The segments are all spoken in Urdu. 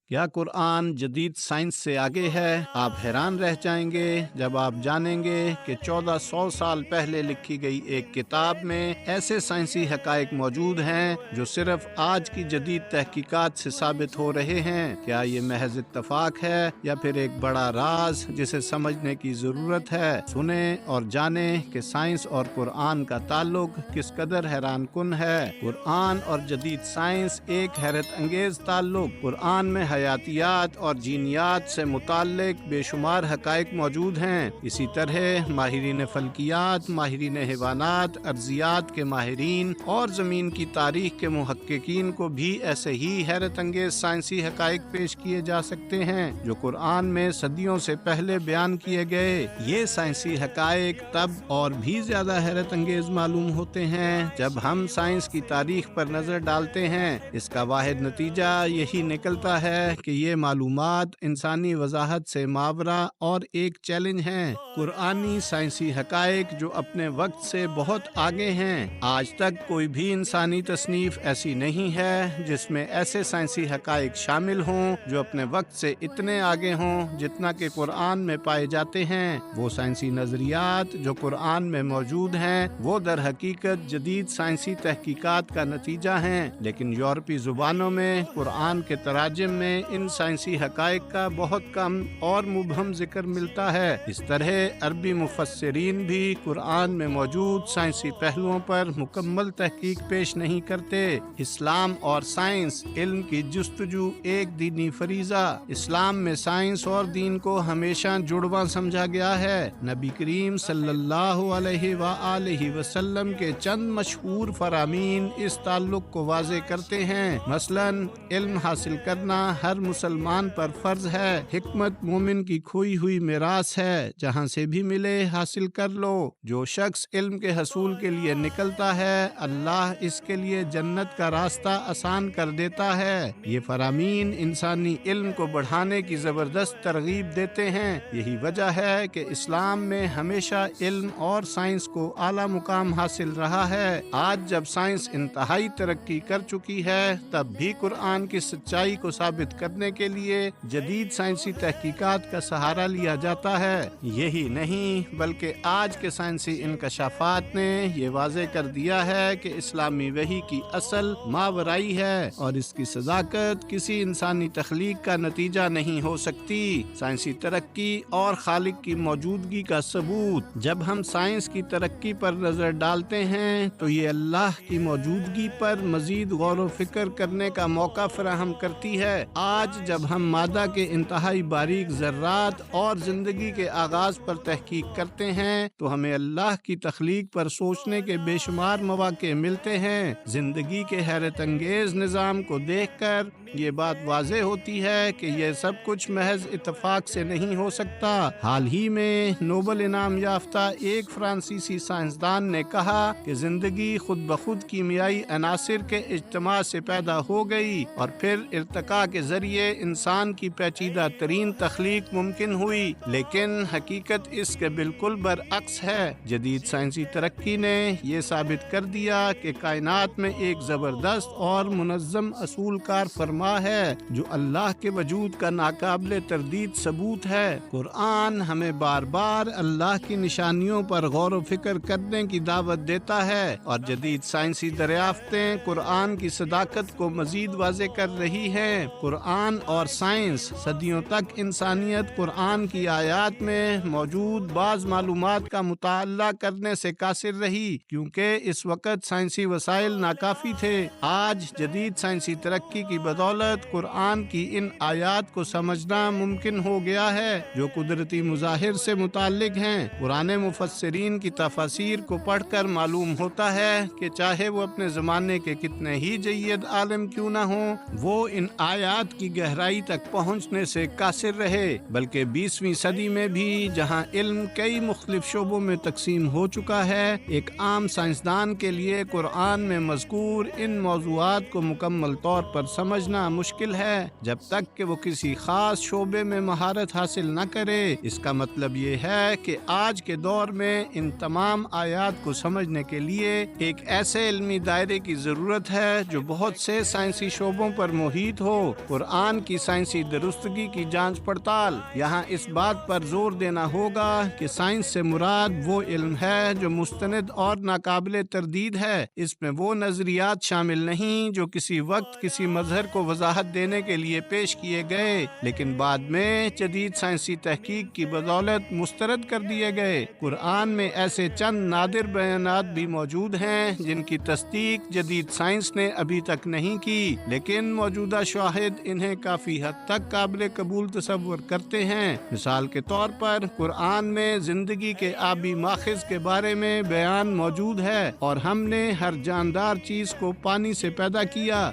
کیا قرآن جدید سائنس سے آگے ہے؟ آپ حیران رہ جائیں گے جب آپ جانیں گے کہ 1400 سال پہلے لکھی گئی ایک کتاب میں ایسے سائنسی حقائق موجود ہیں جو صرف آج کی جدید تحقیقات سے ثابت ہو رہے ہیں۔ کیا یہ محض اتفاق ہے یا پھر ایک بڑا راز جسے سمجھنے کی ضرورت ہے؟ سنیں اور جانیں کہ سائنس اور قرآن کا تعلق کس قدر حیران کن ہے۔ قرآن اور جدید سائنس ایک حیرت انگیز تعلق۔ قرآن میں حیاتیات اور جینیات سے متعلق بے شمار حقائق موجود ہیں۔ اسی طرح ماہرین فلکیات، ماہرین حیوانات، ارضیات کے ماہرین اور زمین کی تاریخ کے محققین کو بھی ایسے ہی حیرت انگیز سائنسی حقائق پیش کیے جا سکتے ہیں جو قرآن میں صدیوں سے پہلے بیان کیے گئے۔ یہ سائنسی حقائق تب اور بھی زیادہ حیرت انگیز معلوم ہوتے ہیں جب ہم سائنس کی تاریخ پر نظر ڈالتے ہیں۔ اس کا واحد نتیجہ یہی نکلتا ہے کہ یہ معلومات انسانی وضاحت سے ماورا اور ایک چیلنج ہیں۔ قرآنی سائنسی حقائق جو اپنے وقت سے بہت آگے ہیں۔ آج تک کوئی بھی انسانی تصنیف ایسی نہیں ہے جس میں ایسے سائنسی حقائق شامل ہوں جو اپنے وقت سے اتنے آگے ہوں جتنا کہ قرآن میں پائے جاتے ہیں۔ وہ سائنسی نظریات جو قرآن میں موجود ہیں وہ در حقیقت جدید سائنسی تحقیقات کا نتیجہ ہیں، لیکن یورپی زبانوں میں قرآن کے تراجم میں ان سائنسی حقائق کا بہت کم اور مبہم ذکر ملتا ہے۔ اس طرح عربی مفسرین بھی قرآن میں موجود سائنسی پہلوؤں پر مکمل تحقیق پیش نہیں کرتے۔ اسلام اور سائنس، علم کی جستجو ایک دینی فریضہ۔ اسلام میں سائنس اور دین کو ہمیشہ جڑواں سمجھا گیا ہے۔ نبی کریم صلی اللہ علیہ وآلہ وسلم کے چند مشہور فرامین اس تعلق کو واضح کرتے ہیں۔ مثلاً علم حاصل کرنا ہر مسلمان پر فرض ہے۔ حکمت مومن کی کھوئی ہوئی میراث ہے، جہاں سے بھی ملے حاصل کر لو۔ جو شخص علم کے حصول کے لیے نکلتا ہے، اللہ اس کے لیے جنت کا راستہ آسان کر دیتا ہے۔ یہ فرامین انسانی علم کو بڑھانے کی زبردست ترغیب دیتے ہیں۔ یہی وجہ ہے کہ اسلام میں ہمیشہ علم اور سائنس کو اعلیٰ مقام حاصل رہا ہے۔ آج جب سائنس انتہائی ترقی کر چکی ہے، تب بھی قرآن کی سچائی کو ثابت کرنے کے لیے جدید سائنسی تحقیقات کا سہارا لیا جاتا ہے۔ یہی نہیں بلکہ آج کے سائنسی انکشافات نے یہ واضح کر دیا ہے کہ اسلامی وحی کی اصل ماورائی ہے اور اس کی صداقت کسی انسانی تخلیق کا نتیجہ نہیں ہو سکتی۔ سائنسی ترقی اور خالق کی موجودگی کا ثبوت۔ جب ہم سائنس کی ترقی پر نظر ڈالتے ہیں تو یہ اللہ کی موجودگی پر مزید غور و فکر کرنے کا موقع فراہم کرتی ہے۔ آج جب ہم مادہ کے انتہائی باریک ذرات اور زندگی کے آغاز پر تحقیق کرتے ہیں تو ہمیں اللہ کی تخلیق پر سوچنے کے بے شمار مواقع ملتے ہیں۔ زندگی کے حیرت انگیز نظام کو دیکھ کر یہ بات واضح ہوتی ہے کہ یہ سب کچھ محض اتفاق سے نہیں ہو سکتا۔ حال ہی میں نوبل انعام یافتہ ایک فرانسیسی سائنسدان نے کہا کہ زندگی خود بخود کیمیائی عناصر کے اجتماع سے پیدا ہو گئی اور پھر ارتقاء کے ذریعے انسان کی پیچیدہ ترین تخلیق ممکن ہوئی، لیکن حقیقت اس کے بالکل برعکس ہے۔ جدید سائنسی ترقی نے یہ ثابت کر دیا کہ کائنات میں ایک زبردست اور منظم اصول کار فرما ہے جو اللہ کے وجود کا ناقابل تردید ثبوت ہے۔ قرآن ہمیں بار بار اللہ کی نشانیوں پر غور و فکر کرنے کی دعوت دیتا ہے اور جدید سائنسی دریافتیں قرآن کی صداقت کو مزید واضح کر رہی ہیں۔ قرآن اور سائنس صدیوں تک انسانیت قرآن کی آیات میں موجود بعض معلومات کا مطالعہ کرنے سے قاصر رہی، کیونکہ اس وقت سائنسی وسائل ناکافی تھے۔ آج جدید سائنسی ترقی کی بدولت قرآن کی ان آیات کو سمجھنا ممکن ہو گیا ہے جو قدرتی مظاہر سے متعلق ہیں۔ پرانے مفسرین کی تفاسیر کو پڑھ کر معلوم ہوتا ہے کہ چاہے وہ اپنے زمانے کے کتنے ہی جید عالم کیوں نہ ہوں، وہ ان آیات کی گہرائی تک پہنچنے سے قاصر رہے، بلکہ 20ویں صدی میں بھی جہاں علم کئی مختلف شعبوں میں تقسیم ہو چکا ہے، ایک عام سائنسدان کے لیے قرآن میں مذکور ان موضوعات کو مکمل طور پر سمجھنا مشکل ہے جب تک کہ وہ کسی خاص شعبے میں مہارت حاصل نہ کرے۔ اس کا مطلب یہ ہے کہ آج کے دور میں ان تمام آیات کو سمجھنے کے لیے ایک ایسے علمی دائرے کی ضرورت ہے جو بہت سے سائنسی شعبوں پر محیط ہو۔ قرآن کی سائنسی درستگی کی جانچ پڑتال۔ یہاں اس بات پر زور دینا ہوگا کہ سائنس سے مراد وہ علم ہے جو مستند اور ناقابل تردید ہے۔ اس میں وہ نظریات شامل نہیں جو کسی وقت کسی مظہر کو وضاحت دینے کے لیے پیش کیے گئے لیکن بعد میں جدید سائنسی تحقیق کی بدولت مسترد کر دیے گئے۔ قرآن میں ایسے چند نادر بیانات بھی موجود ہیں جن کی تصدیق جدید سائنس نے ابھی تک نہیں کی، لیکن موجودہ شواہد انہیں کافی حد تک قابل قبول تصور کرتے ہیں۔ مثال کے طور پر قرآن میں زندگی کے آبی ماخذ کے بارے میں بیان موجود ہے اور ہم نے ہر جاندار چیز کو پانی سے پیدا کیا۔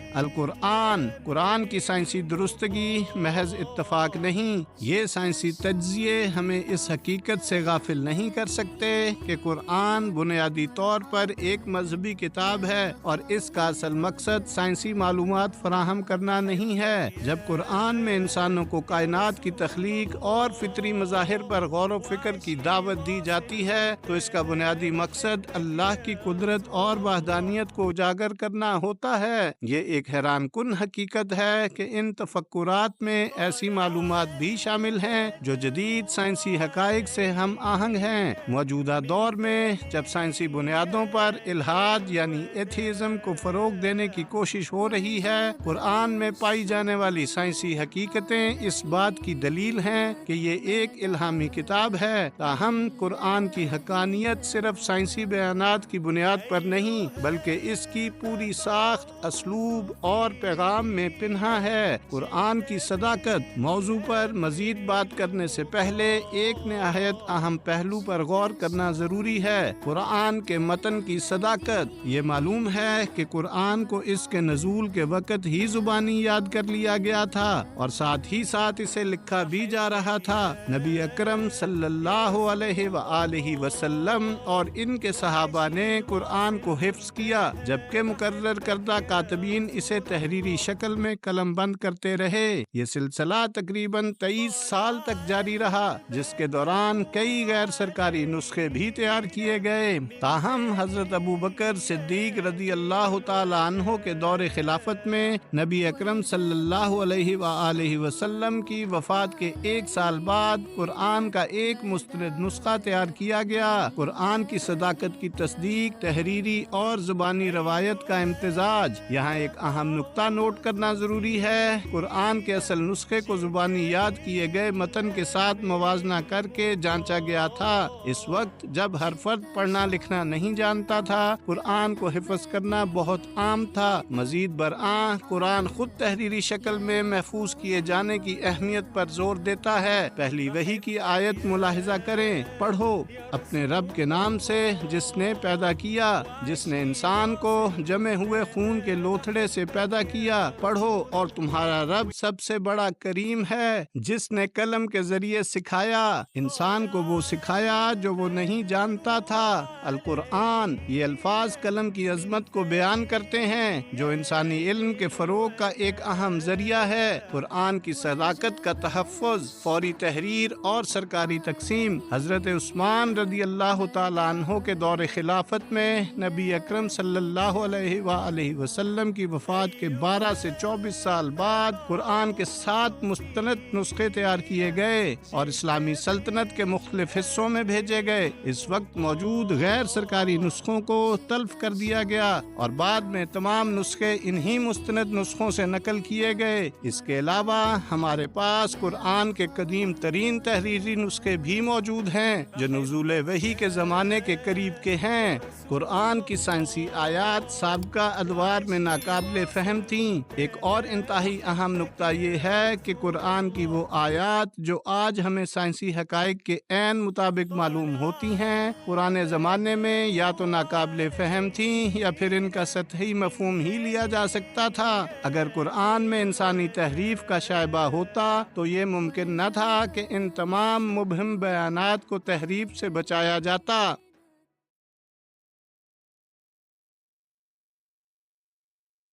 قرآن کی سائنسی درستگی محض اتفاق نہیں، یہ سائنسی تجزیے ہمیں اس حقیقت سے غافل نہیں کر سکتے کہ قرآن بنیادی طور پر ایک مذہبی کتاب ہے اور اس کا اصل مقصد سائنسی معلومات فراہم کرنا نہیں ہے۔ جب قرآن میں انسانوں کو کائنات کی تخلیق اور فطری مظاہر پر غور و فکر کی دعوت دی جاتی ہے تو اس کا بنیادی مقصد اللہ کی قدرت اور وحدانیت کو اجاگر کرنا ہوتا ہے۔ یہ ایک حیران کن حقیقت ہے کہ ان تفکرات میں ایسی معلومات بھی شامل ہیں جو جدید سائنسی حقائق سے ہم آہنگ ہیں۔ موجودہ دور میں جب سائنسی بنیادوں پر الحاد یعنی ایتھیزم کو فروغ دینے کی کوشش ہو رہی ہے، قرآن میں پائی جانے والی سائنسی حقیقتیں اس بات کی دلیل ہیں کہ یہ ایک الہامی کتاب ہے۔ تاہم قرآن کی حقانیت صرف سائنسی بیانات کی بنیاد پر نہیں بلکہ اس کی پوری ساخت، اسلوب اور پیغام میں پنہا ہے۔ قرآن کی صداقت موضوع پر مزید بات کرنے سے پہلے ایک نہایت اہم پہلو پر غور کرنا ضروری ہے۔ قرآن کے متن کی صداقت۔ یہ معلوم ہے کہ قرآن کو اس کے نزول کے وقت ہی زبانی یاد کر لیا گیا تھا اور ساتھ ہی ساتھ اسے لکھا بھی جا رہا تھا۔ نبی اکرم صلی اللہ علیہ وآلہ وسلم اور ان کے صحابہ نے قرآن کو حفظ کیا جبکہ مقرر کردہ کاتبین اسے تحریری شکل میں قلم بند کرتے رہے۔ یہ سلسلہ تقریباً 23 سال تک جاری رہا جس کے دوران کئی غیر سرکاری نسخے بھی تیار کیے گئے۔ تاہم حضرت ابو بکر صدیق رضی اللہ تعالی عنہ کے دور خلافت میں نبی اکرم صلی اللہ علیہ وآلہ وسلم کی وفات کے 1 سال بعد قرآن کا ایک مستند نسخہ تیار کیا گیا۔ قرآن کی صداقت کی تصدیق، تحریری اور زبانی روایت کا امتزاج۔ یہاں ایک اہم نقطہ نوٹ کرنا ضروری ہے۔ قرآن کے اصل نسخے کو زبانی یاد کیے گئے متن کے ساتھ موازنہ کر کے جانچا گیا تھا۔ اس وقت جب ہر فرد پڑھنا لکھنا نہیں جانتا تھا، قرآن کو حفظ کرنا بہت عام تھا۔ مزید برآں قرآن خود تحریری شکل میں محفوظ کیے جانے کی اہمیت پر زور دیتا ہے۔ پہلی وحی کی آیت ملاحظہ کریں، پڑھو اپنے رب کے نام سے جس نے پیدا کیا، جس نے انسان کو جمے ہوئے خون کے لوتھڑے سے پیدا کیا۔ پڑھو اور تمہارا رب سب سے بڑا کریم ہے جس نے قلم کے ذریعے سکھایا انسان کو وہ سکھایا جو وہ نہیں جانتا تھا۔ القرآن۔ یہ الفاظ قلم کی عظمت کو بیان کرتے ہیں جو انسانی علم کے فروغ کا ایک اہم ذریعہ ہے۔ قرآن کی صداقت کا تحفظ، فوری تحریر اور سرکاری تقسیم۔ حضرت عثمان رضی اللہ تعالی عنہ کے دور خلافت میں نبی اکرم صلی اللہ علیہ وآلہ وسلم کی وفات کے 12 سے 24 سال بعد قرآن کے 7 مستند نسخے تیار کیے گئے اور اسلامی سلطنت کے مختلف حصوں میں بھیجے گئے۔ اس وقت موجود غیر سرکاری نسخوں کو تلف کر دیا گیا اور بعد میں تمام نسخے انہی مستند نسخوں سے نقل کیے گئے۔ اس کے علاوہ ہمارے پاس قرآن کے قدیم ترین تحریری نسخے بھی موجود ہیں جو نزول وحی کے زمانے کے قریب کے ہیں۔ قرآن کی سائنسی آیات سابقہ ادوار میں ناقابل فہم تھیں۔ ایک اور انتہائی اہم نقطہ یہ ہے کہ قرآن کی وہ آیات جو آج ہمیں سائنسی حقائق کے عین مطابق معلوم ہوتی ہیں، پرانے زمانے میں یا تو ناقابل فہم تھیں یا پھر ان کا سطحی مفہوم ہی لیا جا سکتا تھا۔ اگر قرآن میں انسانی تحریف کا شائبہ ہوتا تو یہ ممکن نہ تھا کہ ان تمام مبہم بیانات کو تحریف سے بچایا جاتا۔